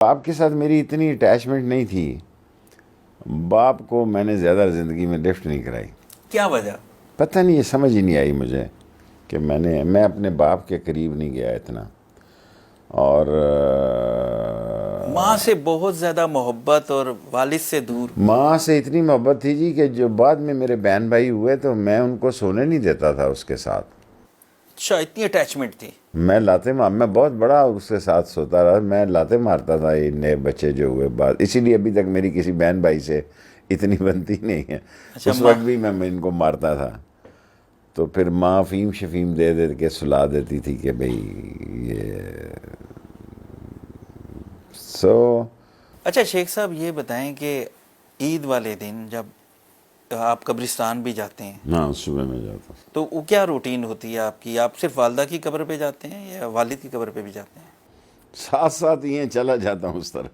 باپ کے ساتھ میری اتنی اٹیچمنٹ نہیں تھی. باپ کو میں نے زیادہ زندگی میں لفٹ نہیں کرائی. کیا وجہ؟ پتہ نہیں، یہ سمجھ ہی نہیں آئی مجھے کہ میں اپنے باپ کے قریب نہیں گیا اتنا. اور ماں سے بہت زیادہ محبت اور والد سے دور. ماں سے اتنی محبت تھی جی کہ جو بعد میں میرے بہن بھائی ہوئے تو میں ان کو سونے نہیں دیتا تھا اس کے ساتھ. اچھا، اتنی اٹیچمنٹ تھی. میں بہت بڑا اس کے ساتھ سوتا رہا. میں لاتے مارتا تھا یہ نئے بچے جو ہوئے بعد. اسی لیے ابھی تک میری کسی بہن بھائی سے اتنی بنتی نہیں ہے. اس وقت بھی میں ان کو مارتا تھا. تو پھر ماں فیم شفیم دے کے سلا دیتی تھی کہ بھئی یہ اچھا شیخ صاحب، یہ بتائیں کہ عید والے دن جب آپ قبرستان بھی جاتے ہیں، ہاں صبح میں جاتا ہوں. تو وہ کیا روٹین ہوتی ہے آپ کی؟ آپ صرف والدہ کی قبر پہ جاتے ہیں یا والد کی قبر پہ بھی جاتے ہیں؟ ساتھ ساتھ یہ چلا جاتا ہوں اس طرف،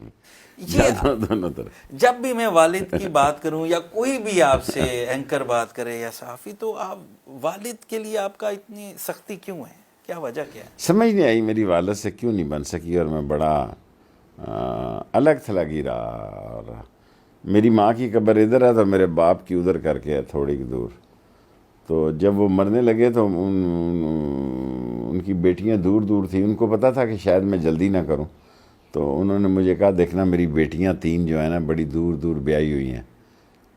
جاتا ہوں دونوں طرف. جب بھی میں والد کی بات کروں یا کوئی بھی آپ سے اینکر بات کرے یا صحافی، تو آپ والد کے لیے آپ کا اتنی سختی کیوں ہے؟ کیا وجہ کیا ہے؟ سمجھ نہیں آئی میری والد سے کیوں نہیں بن سکی. اور میں بڑا الگ تھلگی رہا. اور میری ماں کی قبر ادھر ہے تو میرے باپ کی ادھر کر کے ہے تھوڑی دور. تو جب وہ مرنے لگے تو ان کی بیٹیاں دور دور تھیں. ان کو پتہ تھا کہ شاید میں جلدی نہ کروں، تو انہوں نے مجھے کہا دیکھنا میری بیٹیاں 3 جو ہیں نا بڑی دور دور بیائی ہوئی ہیں،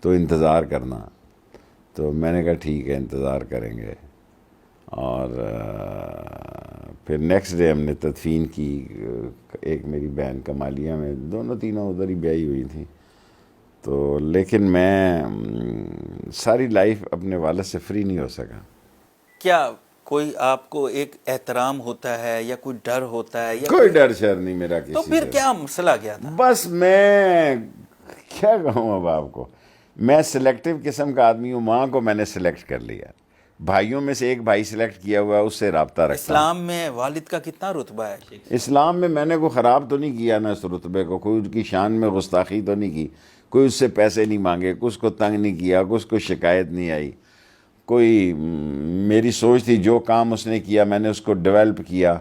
تو انتظار کرنا. تو میں نے کہا ٹھیک ہے، انتظار کریں گے. اور پھر نیکسٹ ڈے ہم نے تدفین کی. ایک میری بہن کمالیہ میں، دونوں تینوں ادھر ہی بیائی ہوئی تھیں. تو لیکن میں ساری لائف اپنے والد سے فری نہیں ہو سکا. کیا کوئی آپ کو ایک احترام ہوتا ہے یا کوئی ڈر ہوتا ہے یا کوئی ڈر شر نہیں میرا کسی تو پھر سے. کیا مسئلہ کیا تھا؟ بس میں کیا کہوں اب آپ کو، میں سلیکٹیو قسم کا آدمی ہوں. ماں کو میں نے سلیکٹ کر لیا. بھائیوں میں سے ایک بھائی سلیکٹ کیا ہوا ہے، اس سے رابطہ رکھتا ہوں. اسلام میں والد کا کتنا رتبہ ہے؟ اسلام میں نے کوئی خراب تو نہیں کیا نا اس رتبے کو. کوئی اس کی شان میں گستاخی تو نہیں کی. کوئی اس سے پیسے نہیں مانگے، کوئی اس کو تنگ نہیں کیا، کوئی اس کو شکایت نہیں آئی. کوئی میری سوچ تھی جو کام اس نے کیا میں نے اس کو ڈیولپ کیا.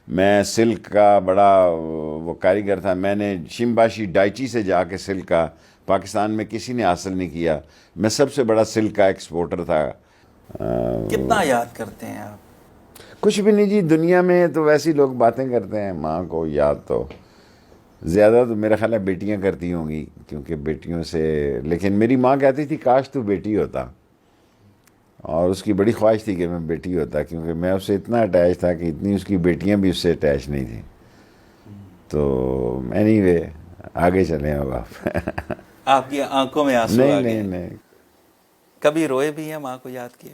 میں سلک کا بڑا وہ کاریگر تھا. میں نے شمباشی ڈائچی سے جا کے سلک کا پاکستان میں کسی نے حاصل نہیں کیا. میں سب سے بڑا سلک کا ایکسپورٹر تھا. کتنا یاد کرتے ہیں آپ؟ کچھ بھی نہیں جی. دنیا میں تو ویسے لوگ باتیں کرتے ہیں. ماں کو یاد تو زیادہ تو میرا خیال ہے بیٹیاں کرتی ہوں گی، کیونکہ بیٹیوں سے. لیکن میری ماں کہتی تھی کاش تو بیٹی ہوتا، اور اس کی بڑی خواہش تھی کہ میں بیٹی ہوتا، کیونکہ میں اس سے اتنا اٹیچ تھا کہ اتنی اس کی بیٹیاں بھی اس سے اٹیچ نہیں تھیں. تو اینی وے آگے چلیں اب آپ. آپ کی آنکھوں میں آنسو آ گئے؟ نہیں کبھی روئے بھی ہیں ماں کو یاد کیے؟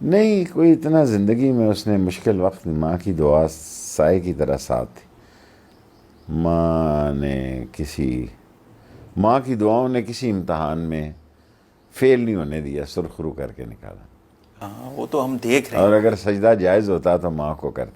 نہیں، کوئی اتنا زندگی میں اس نے مشکل وقت. ماں کی دعا سائے کی طرح ساتھ تھی. ماں کی دعاؤں نے کسی امتحان میں فیل نہیں ہونے دیا، سرخرو کر کے نکالا. ہاں، وہ تو ہم دیکھ رہے ہیں. اور اگر سجدہ جائز ہوتا تو ماں کو کرتا.